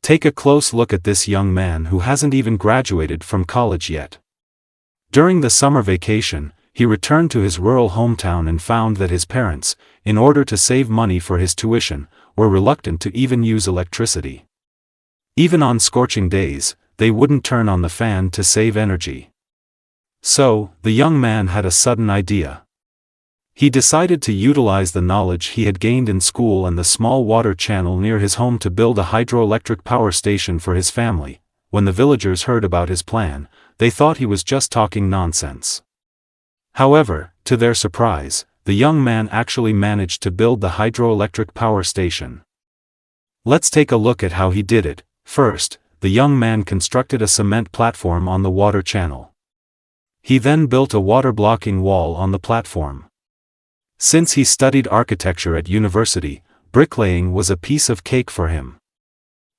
Take a close look at this young man who hasn't even graduated from college yet. During the summer vacation, he returned to his rural hometown and found that his parents, in order to save money for his tuition, were reluctant to even use electricity. Even on scorching days, they wouldn't turn on the fan to save energy. So, the young man had a sudden idea. He decided to utilize the knowledge he had gained in school and the small water channel near his home to build a hydroelectric power station for his family. When the villagers heard about his plan, they thought he was just talking nonsense. However, to their surprise, the young man actually managed to build the hydroelectric power station. Let's take a look at how he did it. First, the young man constructed a cement platform on the water channel. He then built a water-blocking wall on the platform. Since he studied architecture at university, bricklaying was a piece of cake for him.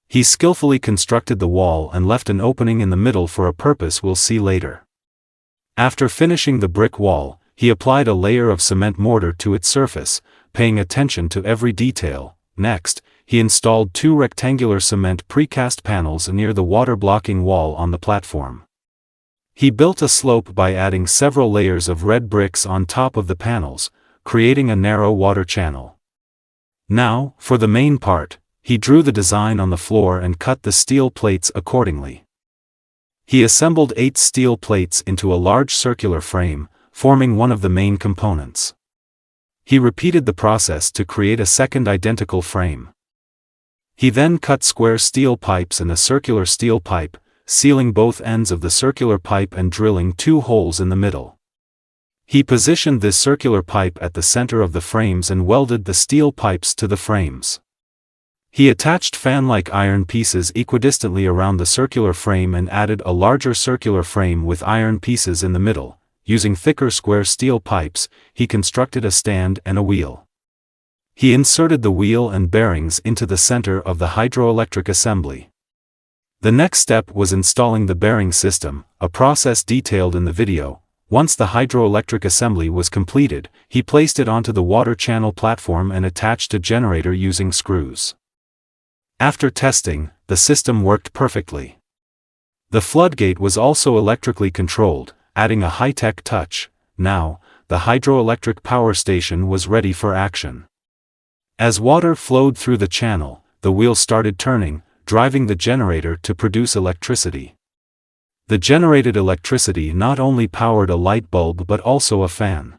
He skillfully constructed the wall and left an opening in the middle for a purpose we'll see later. After finishing the brick wall, he applied a layer of cement mortar to its surface, paying attention to every detail. Next, he installed 2 rectangular cement precast panels near the water-blocking wall on the platform. He built a slope by adding several layers of red bricks on top of the panels, creating a narrow water channel. Now, for the main part, he drew the design on the floor and cut the steel plates accordingly. He assembled 8 steel plates into a large circular frame, forming one of the main components. He repeated the process to create a second identical frame. He then cut square steel pipes and a circular steel pipe, sealing both ends of the circular pipe and drilling 2 holes in the middle. He positioned this circular pipe at the center of the frames and welded the steel pipes to the frames. He attached fan-like iron pieces equidistantly around the circular frame and added a larger circular frame with iron pieces in the middle. Using thicker square steel pipes, he constructed a stand and a wheel. He inserted the wheel and bearings into the center of the hydroelectric assembly. The next step was installing the bearing system, a process detailed in the video. Once the hydroelectric assembly was completed, he placed it onto the water channel platform and attached a generator using screws. After testing, the system worked perfectly. The floodgate was also electrically controlled, adding a high-tech touch. Now, the hydroelectric power station was ready for action. As water flowed through the channel, the wheel started turning, driving the generator to produce electricity. The generated electricity not only powered a light bulb but also a fan.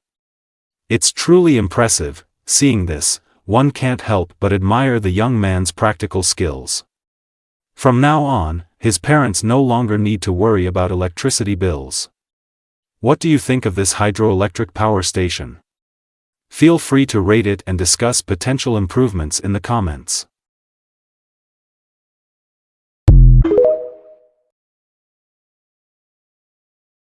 It's truly impressive. Seeing this, one can't help but admire the young man's practical skills. From now on, his parents no longer need to worry about electricity bills. What do you think of this hydroelectric power station? Feel free to rate it and discuss potential improvements in the comments.